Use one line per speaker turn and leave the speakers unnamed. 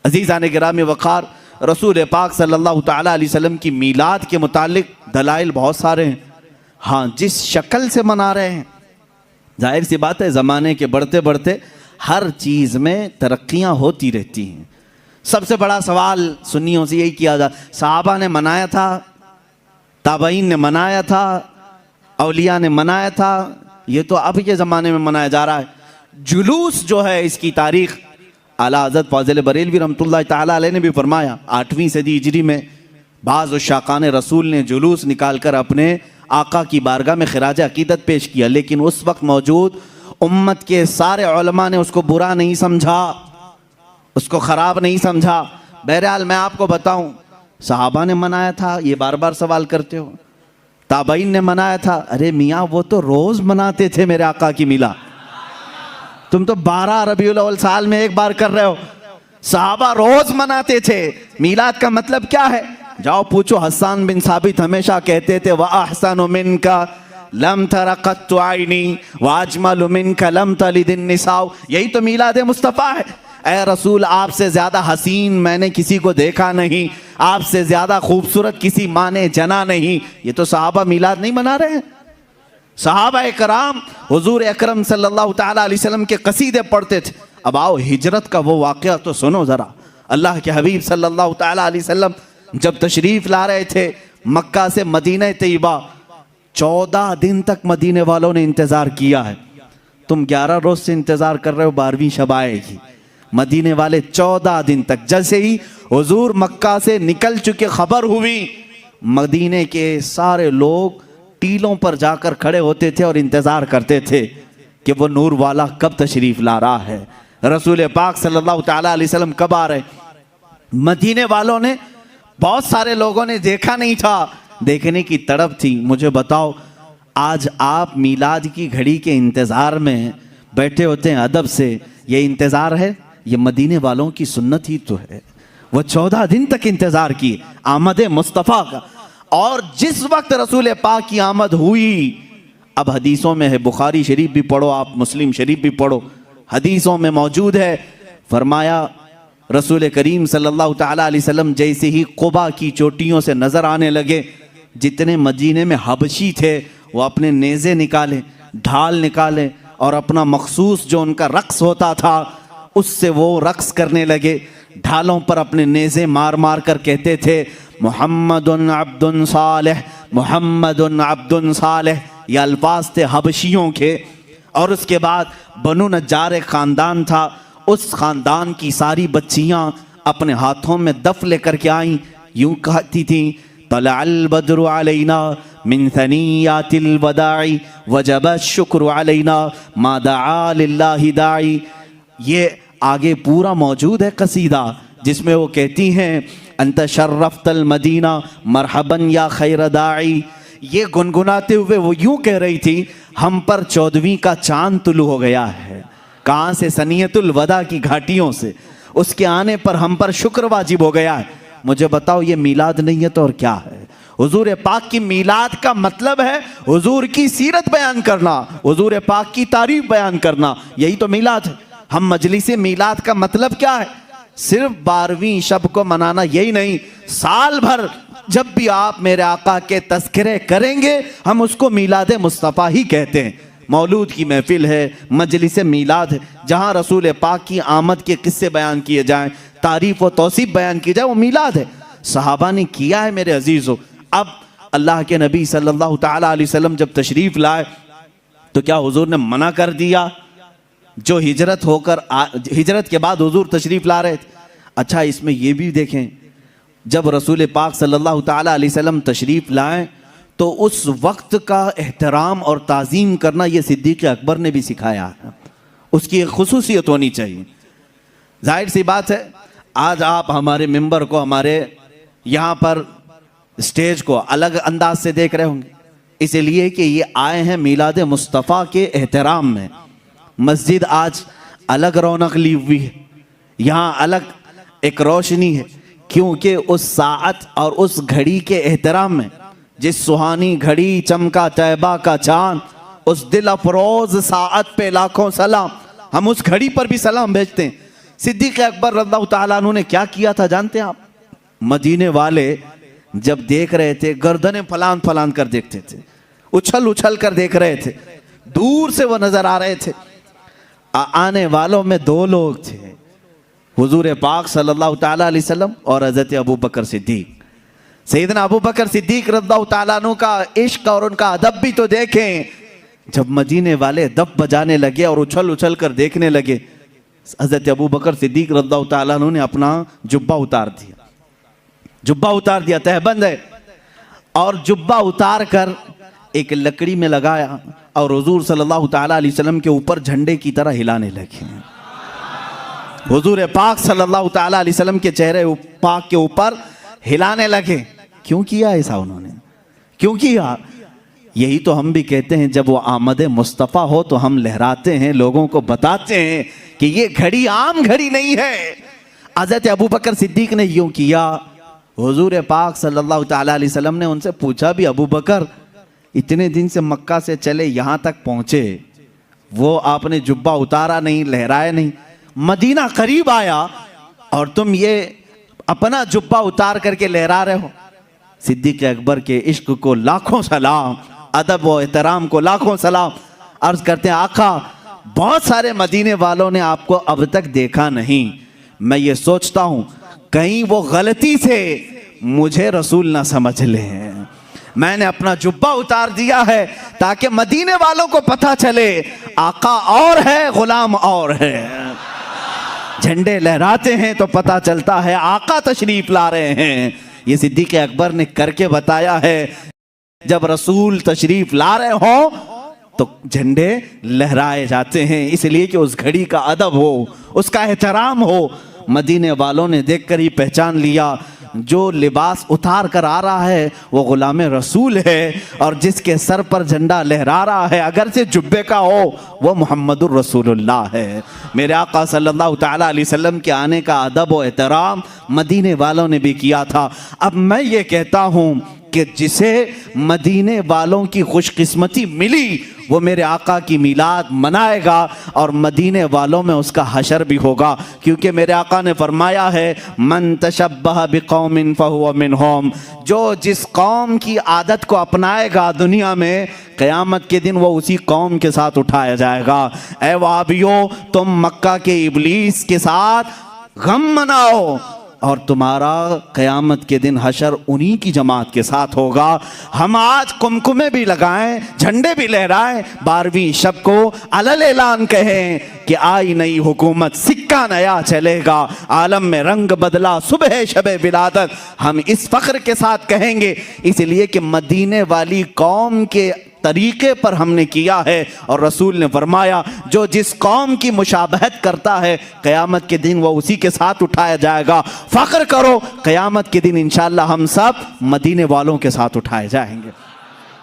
अज़ीज़ान गिरामी वक़ार, रसूल पाक सल्लल्लाहु तआला अलैहि वसल्लम की मीलाद के मुतालिक दलाइल बहुत सारे हैं। हाँ, जिस शक्ल से मना रहे हैं, जाहिर सी बात है ज़माने के बढ़ते बढ़ते हर चीज़ में तरक्कियाँ होती रहती हैं। सबसे बड़ा सवाल सुन्नियों से यही किया जा, सहाबा ने मनाया था, ताबईन ने मनाया था, औलिया ने मनाया था, ये तो अब के ज़माने में मनाया जा रहा है। जुलूस जो है इसकी तारीख़ आला हज़रत फ़ाज़िल बरेलवी रहमतुल्लाह ताला अलैह ने भी फरमाया। 8वीं सदी हिजरी में बाज़ उशाक़ान रसूल ने जुलूस निकाल कर अपने आका की बारगाह में खिराज अक़ीदत पेश किया, लेकिन उस वक्त मौजूद उम्मत के सारे उलमा ने उसको बुरा नहीं समझा, उसको ख़राब नहीं समझा। बहरहाल मैं आपको बताऊं, सहाबा ने मनाया था, ये बार बार सवाल करते हो। ताबईन ने मनाया था, अरे मियाँ वो तो रोज़ मनाते थे मेरे आका की मिला, तुम तो 12 रबीउल अव्वल साल में एक बार कर रहे हो। सहाबा रोज मनाते थे। मीलाद का मतलब क्या है? जाओ पूछो, हसन बिन साबित हमेशा कहते थे, व अहसनु मिनका लम तरा कत्तु आइनी व अजमलु मिनका लम तलिदिन निसाउ। यही तो मीलाद मुस्तफ़ा है। ऐ रसूल, आपसे ज्यादा हसीन मैंने किसी को देखा नहीं, आपसे ज्यादा खूबसूरत किसी माँ ने जना नहीं। ये तो सहाबा मीलाद नहीं मना रहे हैं। सहाबा कराम हुजूर अकरम सल्लल्लाहु ताला अलैहि वसल्लम के कसीदे पढ़ते थे। अब आओ हिजरत का वो वाक़या तो सुनो ज़रा। अल्लाह के हबीब सल्लल्लाहु ताला अलैहि वसल्लम जब तशरीफ़ ला रहे थे मक्का से मदीना तैयबा, 14 दिन तक मदीने वालों ने इंतज़ार किया है। तुम 11 रोज़ से इंतज़ार कर रहे हो 12वीं शब आएगी। मदीने वाले 14 दिन तक, जैसे ही हुजूर मक्का से निकल चुके खबर हुई, मदीने के सारे लोग टीलों पर जाकर खड़े होते थे और इंतज़ार करते थे कि वो नूर वाला कब तशरीफ़ ला रहा है, रसूल पाक सल्लल्लाहु ताला अलैहि वसल्लम कब आ रहे। मदीने वालों ने, बहुत सारे लोगों ने देखा नहीं था, देखने की तड़प थी। मुझे बताओ, आज आप मीलाद की घड़ी के इंतज़ार में बैठे होते हैं अदब से, ये इंतज़ार है? ये मदीने वालों की सुन्नत ही तो है। वो 14 दिन तक इंतज़ार किए आमद मुस्तफ़ा का। और जिस वक्त रसूल पाक की आमद हुई, अब हदीसों में है, बुखारी शरीफ भी पढ़ो आप, मुस्लिम शरीफ भी पढ़ो, हदीसों में मौजूद है, फरमाया रसूल करीम सल्लल्लाहु ताला अलैहि वसल्लम जैसे ही कुबा की चोटियों से नज़र आने लगे, जितने मदीने में हबशी थे वो अपने नेज़े निकाले, ढाल निकाले और अपना मखसूस जो उनका रक्स होता था उससे वो रक्स करने लगे। ढालों पर अपने नेज़े मार मार कर कहते थे, मुहम्मदुन अब्दुन सालेह, मुहम्मदुन अब्दुन सालेह। ये अल्फाज थे हबशियों के। और उसके बाद बनु नज्जार एक ख़ानदान था, उस ख़ानदान की सारी बच्चियाँ अपने हाथों में दफ लेकर के आईं, यूँ कहती थी, तलअल बद्रु अलैना मिन सनियातिल वदाई वजब शुक्र अलैना मा दआ लिल्लाहि दाई। ये आगे पूरा मौजूद है कसीदा, जिसमें वो कहती हैं, अंत शर्रफ्तल मदीना मरहबन या खैर दाई। ये गुनगुनाते हुए वो यूं कह रही थी, हम पर 14वीं का चांद तुलू हो गया है। कहाँ से? सनियतुल वदा की घाटियों से। उसके आने पर हम पर शुक्र वाजिब हो गया है। मुझे बताओ, ये मीलाद नहीं है तो और क्या है? हुजूर पाक की मीलाद का मतलब है हुजूर की सीरत बयान करना, हुजूर पाक की तारीफ बयान करना, यही तो मीलाद है। हम मजलिस मीलाद का मतलब क्या है? सिर्फ 12वीं शब को मनाना, यही नहीं, साल भर जब भी आप मेरे आका के तज़किरे करेंगे हम उसको मीलाद मुस्तफ़ा ही कहते हैं। मौलूद की महफिल है, मजलिस मीलाद है, जहाँ रसूल पाक की आमद के किस्से बयान किए जाएं, तारीफ़ व तौसीफ़ बयान की जाए, वो मीलाद है। सहाबा ने किया है मेरे अजीज़ों। अब अल्लाह के नबी सल्लल्लाहु ताला अलैहि वसल्लम जब तशरीफ़ लाए तो क्या हुजूर ने मना कर दिया? जो हिजरत के बाद हुजूर तशरीफ़ ला रहे थे। अच्छा, इसमें यह भी देखें, जब रसूल पाक सल्लल्लाहु ताला अलैहि वसल्लम तशरीफ़ लाएं तो उस वक्त का एहतराम और ताज़ीम करना ये सिद्दीक़ अकबर ने भी सिखाया है। उसकी एक खुसूसियत होनी चाहिए। जाहिर सी बात है, आज आप हमारे मिंबर को, हमारे यहाँ पर स्टेज को अलग अंदाज से देख रहे होंगे, इसलिए कि ये आए हैं मीलाद मुस्तफ़ा के एहतराम में। मस्जिद आज अलग रौनक ली हुई है, यहाँ अलग एक रोशनी है, क्योंकि उस साअत और उस घड़ी के एहतराम में, जिस सुहानी घड़ी चमका तैबा का चांद, उस दिल अफरोज साअत पे लाखों सलाम। हम उस घड़ी पर भी सलाम भेजते हैं। सिद्दीक़ अकबर रज़ियल्लाहु ताला अन्हु ने क्या किया था जानते हैं आप? मदीने वाले जब देख रहे थे गर्दनें फलान फलान कर देखते थे, उछल उछल कर देख रहे थे, दूर से वो नजर आ रहे थे। आने वालों में दो लोग थे, हुजूर पाक सल्लल्लाहु ताला अलैहि वसल्लम और हज़रत अबू बकर सिद्दीक। सैयदना अबू बकर सिद्दीक रज़ियल्लाहु ताला अन्हु का इश्क और उनका अदब भी तो देखें। जब मदीने वाले दब बजाने लगे और उछल उछल कर देखने लगे, हज़रत अबू बकर सिद्दीक रज़ियल्लाहु ताला अन्हु ने अपना जुब्बा उतार दिया, जुब्बा उतार दिया, तहबंद है, और जुब्बा उतार कर एक लकड़ी में लगाया और हुजूर सल्लल्लाहु ताला अलैहि वसल्लम के ऊपर झंडे की तरह हिलाने लगे। हुजूर पाक सल्लल्लाहु ताला अलैहि वसल्लम के चेहरे पाक के ऊपर हिलाने लगे। क्यों किया ऐसा उन्होंने? क्यों किया? यही तो हम भी कहते हैं, जब वो आमद मुस्तफ़ा हो तो हम लहराते हैं, लोगों को बताते हैं कि ये घड़ी आम घड़ी नहीं है। हज़रत अबू बकर सिद्दीक ने यूं किया। हुजूर पाक सल्लल्लाहु ताला अलैहि वसल्लम ने उनसे पूछा भी, अबू बकर इतने दिन से मक्का से चले यहाँ तक पहुँचे, वो आपने जुब्बा उतारा नहीं, लहराया नहीं, मदीना करीब आया और तुम ये अपना जुब्बा उतार करके लहरा रहे हो। सिद्दीक़ अकबर के इश्क को लाखों सलाम, अदब व एहतराम को लाखों सलाम। अर्ज करते हैं, आका बहुत सारे मदीने वालों ने आपको अब तक देखा नहीं, मैं ये सोचता हूँ कहीं वो गलती से मुझे रसूल ना समझ लें। मैंने अपना जुब्बा उतार दिया है ताकि मदीने वालों को पता चले आका और है, गुलाम और है। झंडे लहराते हैं तो पता चलता है आका तशरीफ ला रहे हैं। ये सिद्दीक़ अकबर ने करके बताया है। जब रसूल तशरीफ ला रहे हो तो झंडे लहराए जाते हैं, इसलिए कि उस घड़ी का अदब हो, उसका एहतराम हो। मदीने वालों ने देखकर ही पहचान लिया, जो लिबास उतार कर आ रहा है वो गुलाम रसूल है, और जिसके सर पर झंडा लहरा रहा है अगर से जुब्बे का हो वो मुहम्मदुर रसूलुल्लाह है। मेरे आका सल्लल्लाहु ताला अलैहि वसल्लम के आने का अदब और एहतराम मदीने वालों ने भी किया था। अब मैं ये कहता हूँ कि जिसे मदीने वालों की खुशकिस्मती मिली वो मेरे आका की मीलाद मनाएगा और मदीने वालों में उसका हशर भी होगा, क्योंकि मेरे आका ने फरमाया है, मन तशब्बह बिकौमिन फहुव मिनहुम, जो जिस कौम की आदत को अपनाएगा दुनिया में, क़यामत के दिन वो उसी कौम के साथ उठाया जाएगा। ऐ वहाबियो, तुम मक्का के इबलीस के साथ गम मनाओ और तुम्हारा क़यामत के दिन हशर उन्हीं की जमात के साथ होगा। हम आज कुमकुमे भी लगाएं, झंडे भी लहराएं, 12वीं शब को अलल ऐलान कहें कि आई नई हुकूमत, सिक्का नया चलेगा, आलम में रंग बदला, सुबह शबे विलादत, हम इस फ़ख्र के साथ कहेंगे। इसलिए कि मदीने वाली कौम के तरीके पर हमने किया है, और रसूल ने फरमाया जो जिस कौम की मुशाबहत करता है क़यामत के दिन वो उसी के साथ उठाया जाएगा। फ़ख्र करो, क़यामत के दिन इंशाअल्लाह हम सब मदीने वालों के साथ उठाए जाएंगे।